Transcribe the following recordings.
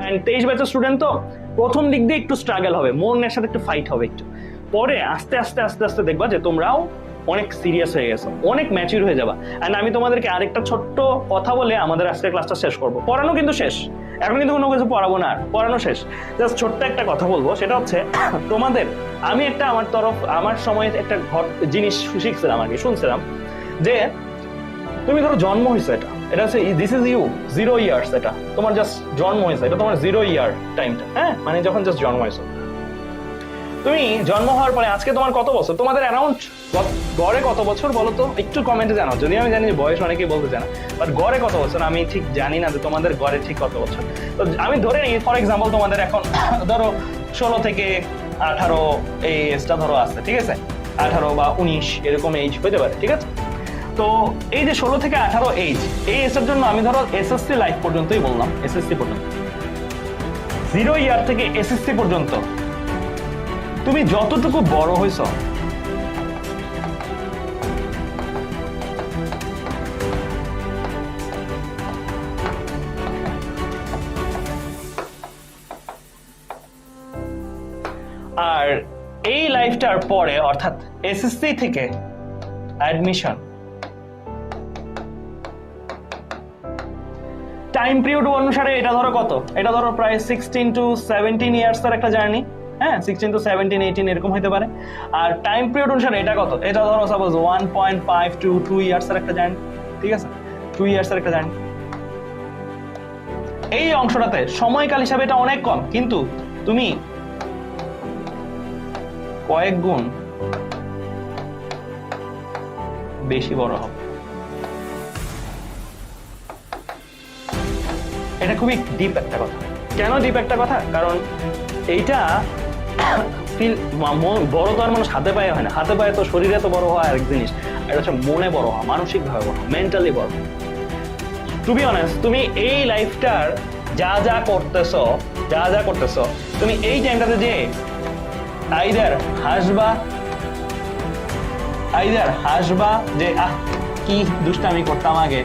And 23 ব্যাচের student তো প্রথম দিক দিয়ে একটু স্ট্রাগল হবে, মনের সাথে একটু ফাইট হবে একটু, পরে আস্তে আস্তে আস্তে আস্তে দেখবা যে তোমরাও অনেক সিরিয়াস হয়ে গেছো, অনেক ম্যাচিউর হয়ে যাবা। অ্যান্ড আমি তোমাদেরকে আরেকটা ছোট্ট কথা বলে আমাদের আজকের ক্লাসটা শেষ করবো। পড়ানো কিন্তু শেষ, এখন কিন্তু কোনো কিছু পড়াবো না, আর পড়ানো শেষ। জাস্ট ছোট্ট একটা কথা বলবো, সেটা হচ্ছে তোমাদের আমি একটা আমার সময় একটা জিনিস শিখছিলাম আর কি, শুনছিলাম যে তুমি ধরো জন্ম হয়েছে, এটা হচ্ছে দিস ইজ ইউ 0 ইয়ার্স, এটা তোমার জাস্ট জন্ম হয়েছে, এটা তোমার 0 ইয়ার টাইমটা, হ্যাঁ মানে যখন জাস্ট জন্ম হয়েছে। তুমি জন্ম হওয়ার পরে আজকে তোমার কত বছর, তোমাদের অ্যারাউন্ড গড়ে কত বছর বলো তো, একটু কমেন্টে জানাও। যদি আমি জানি যে বয়স অনেকেই বলতে জানা, বাট গড়ে কত বছর আমি ঠিক জানি না যে তোমাদের গড়ে ঠিক কত বছর। তো আমি ধরে নিই ফর এক্সাম্পল তোমাদের এখন ধরো 16 থেকে 18 এই এজটা ধরো আছে, ঠিক আছে, 18 বা 19 এরকম এজ হতে পারে, ঠিক আছে। তো এই যে 16 থেকে 18 এজ, এই এজের জন্য আমি ধরো এসএসসি লাইফ পর্যন্তই বললাম, এসএসসি পর্যন্ত 0 ইয়ার থেকে এসএসসি পর্যন্ত তুমি যতটুকু বড় হয়েছ, আর এই লাইফটার পরে অর্থাৎ এসএসসি থেকে অ্যাডমিশন, টাইম পিরিয়ড অনুসারে এটা ধরো কত, এটা ধরো প্রায় 16 to 17 ইয়ার্স এর একটা জার্নি, হ্যাঁ 16 to 17 18 এরকম হতে পারে। আর টাইম পিরিয়ড অনুসারে এটা কত, এটা ধরো সাপোজ 1.5 to 2 ইয়ার্স এর একটা জার্নি, ঠিক আছে, 2 ইয়ার্স এর একটা জার্নি। এই অংশটাতে সময়কাল হিসাবে এটা অনেক কম, কিন্তু তুমি কয়েক গুণ বেশি বড় হবে। এটা খুবই ডিপ একটা কথা। কেন ডিপ একটা কথা? কারণ এইটা বড় তো আর মানুষ হাতে পায়ে হয় না, হাতে পায়ে তো শরীরে তো বড় হওয়া আরেক জিনিস, এটা হচ্ছে মনে বড় হওয়া, মানসিক ভাবে বড়, মেন্টালি বড়। টু বি অনেস্ট, তুমি এই লাইফটার যা যা করতেছো তুমি এই টাইমটাতে যে আইদার হাসবা যে কি দুষ্টামি করতাম আগে,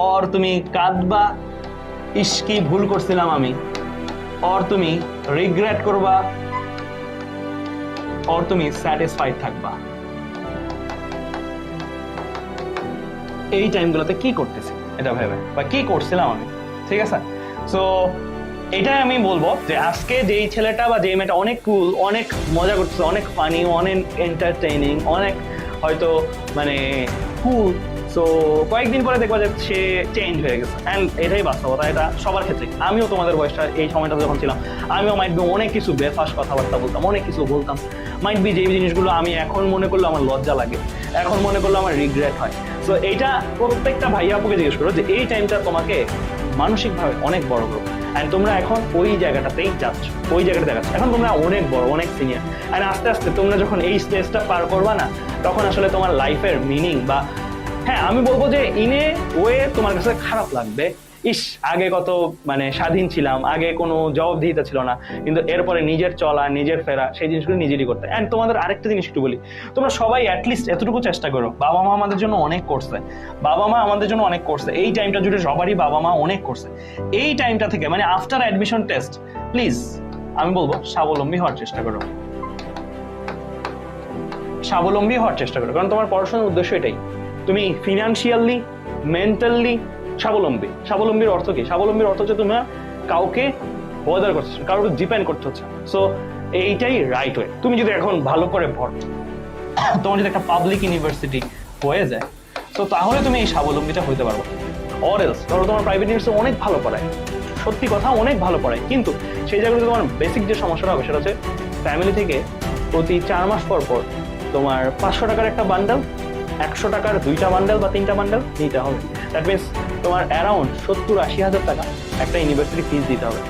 আর তুমি কাঁদবা ইস কি ভুল করছিলাম আমি, আর তুমি রিগ্রেট করবা, আর তুমি স্যাটিসফাইড থাকবা। এই টাইমগুলোতে কি করতেছি এটা ভেবে, বা কি করছিলাম আমি, ঠিক আছে। সো এটাই আমি বলবো যে আজকে যেই ছেলেটা বা যেই মেয়েটা অনেক কুল, অনেক মজা করতেছে, অনেক ফানি, অনেক এন্টারটেইনিং, অনেক হয়তো মানে কুল, সো কয়েকদিন পরে দেখবা যে সে চেঞ্জ হয়ে গেছে। অ্যান্ড এটাই বাস্তবতা, এটা সবার ক্ষেত্রে। আমিও তোমাদের বয়সটা এই সময়টা যখন ছিলাম, আমিও মাইট বি অনেক কিছু বেফাস কথাবার্তা বলতাম, অনেক কিছু বলতাম। মাইট বি যেই জিনিসগুলো আমি এখন মনে করলে আমার লজ্জা লাগে, এখন মনে করলে আমার রিগ্রেট হয়। সো এইটা প্রত্যেকটা ভাইয়া আপুকে জিজ্ঞেস করো যে এই টাইমটা তোমাকে মানসিকভাবে অনেক বড় করো, অ্যান্ড তোমরা এখন ওই জায়গাটাতেই যাচ্ছ, ওই জায়গাটা দেখাচ্ছ। এখন তোমরা অনেক বড়, অনেক সিনিয়র, অ্যান্ড আস্তে আস্তে তোমরা যখন এই স্টেজটা পার করবা না, তখন আসলে তোমার লাইফের মিনিং বা হ্যাঁ আমি বলবো যে ইনে ওয়ে তোমার কাছে খারাপ লাগবে, ইস আগে কত মানে স্বাধীন ছিলাম, আগে কোনো জবাবদিহিতা ছিল না, কিন্তু এরপরে নিজের চলা, নিজের ফেরা, সেই জিনিসগুলো নিজেরই করতে। অ্যান্ড তোমাদের আরেকটা জিনিস একটু বলি, তোমরা সবাই অ্যাটলিস্ট এতটুকু চেষ্টা করো, বাবা মা আমাদের জন্য অনেক করছে, এই টাইমটা জুড়ে সবারই বাবা মা অনেক করছে। এই টাইমটা থেকে মানে আফটার অ্যাডমিশন টেস্ট প্লিজ আমি বলবো স্বাবলম্বী হওয়ার চেষ্টা করো, কারণ তোমার পড়াশোনার উদ্দেশ্য এটাই, তুমি ফিনান্সিয়ালি, মেন্টালি স্বাবলম্বীর অর্থ কি? স্বাবলম্বীর অর্থ হচ্ছে তোমার কাউকে বদার করছে, কাউকে ডিপেন্ড করতে হচ্ছে। সো এইটাই রাইট ওয়ে। তুমি যদি এখন ভালো করে পড়ো, তোমার যদি একটা পাবলিক ইউনিভার্সিটি হয়ে যায়, তো তাহলে তুমি এই স্বাবলম্বীটা হইতে পারবো। অর এলস ধরো তোমার প্রাইভেট ইউনিভার্সিটি অনেক ভালো পড়ায়, সত্যি কথা অনেক ভালো পড়ায়, কিন্তু সেই জায়গাতে তোমার বেসিক যে সমস্যাটা হবে সেটা হচ্ছে ফ্যামিলি থেকে প্রতি 4 মাস পর পর তোমার 500 টাকার একটা বান্ডেল, 100 টাকার 2টা বান্ডেল বা 3টা বান্ডেল নিতে হবে। দ্যাট মিনস তোমার অ্যারাউন্ড 70-80 হাজার টাকা একটা ইউনিভার্সিটি ফিস দিতে হবে।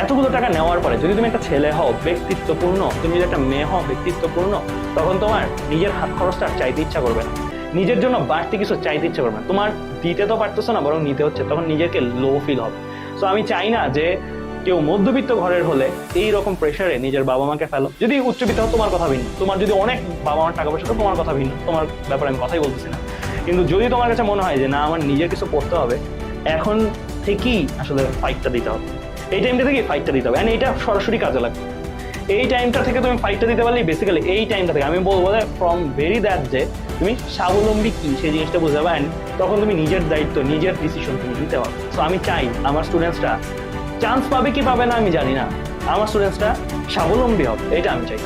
এতগুলো টাকা নেওয়ার পরে যদি তুমি একটা ছেলে হও ব্যক্তিত্বপূর্ণ, তুমি যদি একটা মেয়ে হও ব্যক্তিত্বপূর্ণ, তখন তোমার নিজের হাত খরচটা চাইতে ইচ্ছা করবে না, নিজের জন্য বাড়তি কিছু চাইতে ইচ্ছা করবে না, তোমার দিতে তো পারতেছো না বরং নিতে হচ্ছে, তখন নিজেকে লো ফিল হবে। সো আমি চাই না যে কেউ মধ্যবিত্ত ঘরের হলে এই রকম প্রেশারে নিজের বাবা মাকে ফেলো। যদি উচ্চবিত্ত হও তোমার কথা ভিন্ন, তোমার যদি অনেক বাবা মার টাকা পয়সা তো তোমার কথা ভিন্ন, তোমার ব্যাপারে আমি কথাই বলতেছি না। কিন্তু যদি তোমার কাছে মনে হয় যে না আমার নিজের কিছু পড়তে হবে, এখন থেকেই আসলে ফাইটটা দিতে হবে। এই টাইমটা থেকে ফাইটটা দিতে হবে, অ্যান্ড এইটা সরাসরি কাজে লাগবে। এই টাইমটা থেকে তুমি ফাইটটা দিতে পারলে বেসিক্যালি এই টাইমটা থেকে আমি বলবো যে ফ্রম ভেরি দ্যাট যে তুমি স্বাবলম্বী কি সেই জিনিসটা বুঝতে পারবে, অ্যান্ড তখন তুমি নিজের দায়িত্ব নিজের ডিসিশন তুমি নিতে পারবে। সো আমি চাই আমার স্টুডেন্টসরা চান্স পাবে কি পাবে না আমি জানি না, আমার স্টুডেন্টসরা স্বাবলম্বী হবে, এটা আমি চাই।